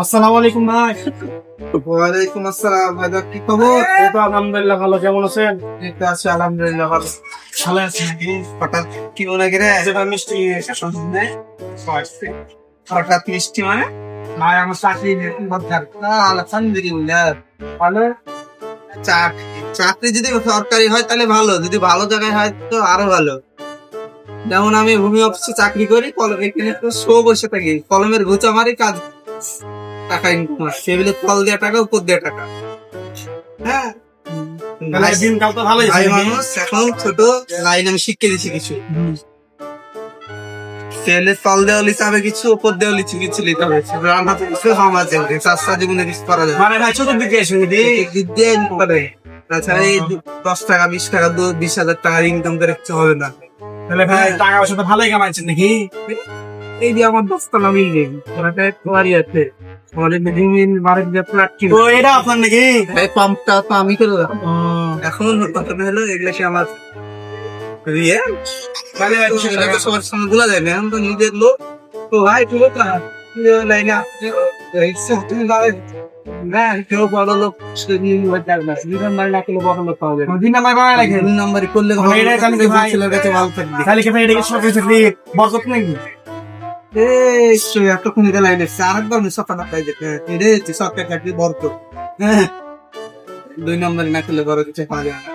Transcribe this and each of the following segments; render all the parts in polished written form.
আসসালামু আলাইকুম ভাই। ওয়ালাইকুম আসসালাম। ভাইদা কি খবর? এই তো আলহামদুলিল্লাহ ভালো, কেমন আছেন? এই তো আছি আলহামদুলিল্লাহ ভালো। ভালো আছেন নাকি? হঠাৎ কি মনে করে? যেটা মিষ্টি শুনতে হঠাৎ মিষ্টি মানে? ভাই আমার চাকরি নিয়ে দরকার। আলহামদুলিল্লাহ। ভালো চাকরি যদি সরকারি হয় তাহলে ভালো, যদি ভালো জায়গায় হয় তো আরো ভালো। যেমন আমি ভূমি অফিসে চাকরি করি, এখানে তো শো বসে থাকি, কলমের ঘুচা মারি, কাজ টাকা ইনকাম আসে, টেবিলে ফল দেওয়া টাকা, উপর দেওয়া টাকা। হ্যাঁ, তাহলে দিনকাল তো ভালোই ভাই যাচ্ছে নাকি? মানুষ এখন ছোট লাইন আমি শিখে দিছি কিছু। তেলে তল দেওয়া লিতে হবে কিছু, উপর দেওয়া লিচু কিছু লিতে হবে, রান্না তো কিছু আমার যাবে, চাষটা জীবনে কিছু করা যাবে মানে ভাই চতুর্দিকে এসে যদি দিক দিয়ে পারে। তাছাড়া এই 10 টাকা 20 টাকা 20,000 টাকার ইনকাম করে কিছু হবে না। তাহলে ভাই টাকা পয়সা তো ভালোই কামাইছেন নাকি? এই যে আমার 10 তলা বিল্ডিং, ওটাতে কুয়ারি আছে, আমাদের মেদিনীন বারের যে ফ্ল্যাট ছিল, ও এটা আপনার নাকি? এই পাম্পটা তো আমি করে দিলাম। ও, এখন কথা হলো এগুলো কি আমার ইয়ে, তাহলে ভাই এগুলো তো সবার সামনে বলা যায় না, এখন তো নিজের লোক। তো ভাই তুই তো লাইনে না, কেউ বড় লোক দিন আমার বাবা লাগে। নাম্বারই করলে মানে এটাই জানি যে ভাই- ছেলের কাছে ভালো থাকবে। তাহলে কি ভাই এটাকে সরকারি চাকরি বরকত নাকি? এতক্ষণ এটা লাইনে আরেকবার সকাল পাই যেতে এটা সরকার চাকরি বর্ত। হ্যাঁ, 2 নম্বরে না করলে বড় কিছু পাওয়া যায় না।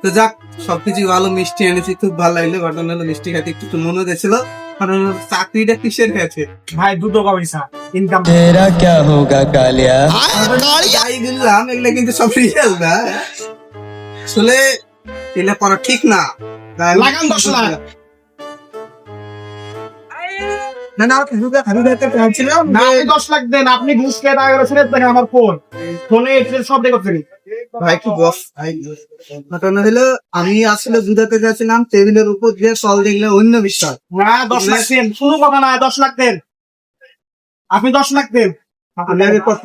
তো যাক, সবকিছু ভালো, মিষ্টি এনেছি, খুব ভালো লাগলো। ঘটনা হলো মিষ্টি খাতে একটু মনে হয়েছিল, কারণ চাকরিটা কিসের হয়েছে ভাই দুটো পয়সা ইনকাম। तेरा क्या होगा कालिया? যাই বললাম, এগুলো কিন্তু সব রিয়েল না। আসলে এগুলো করা ঠিক না। লাগান 10 লাখ। না না, আমি দেখতে চাইছিলাম না আপনি 10 লাখ দেন, আপনি ঘুষ খেয়ে টাকা করে ছেড়ে দেন আমার ফোনে সব রেকর্ড করি। ভাই কি বস ভাই, ঘটনা হলো আমি আসলে বুঝাতে চাইছিলাম টেবিলের উপর দিয়ে ফল দেখলে অন্য বিষয়। না 10 লাখ দেন, কোনো কথা না, 10 লাখ দেন, আপনি 10 লাখ দেন। আমি আগে কষ্ট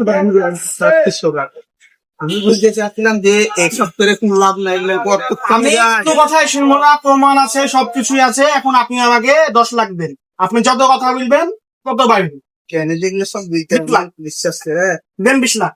আমি বুঝতে চাচ্ছিলাম যে এক সপ্তাহে কোনো লাভ নাই, এগুলো গর্ত আমি কমে যায়। একটু কথাই শুনবো না, প্রমাণ আছে, সবকিছুই আছে। এখন আপনি আমাকে 10 লাখ দেন, আপনি যত কথা বলবেন তত বাড়বে। কেন যেগুলো সব দিতে ঠিক লাগ। বিশ্বাস করে দেন 20 লাখ।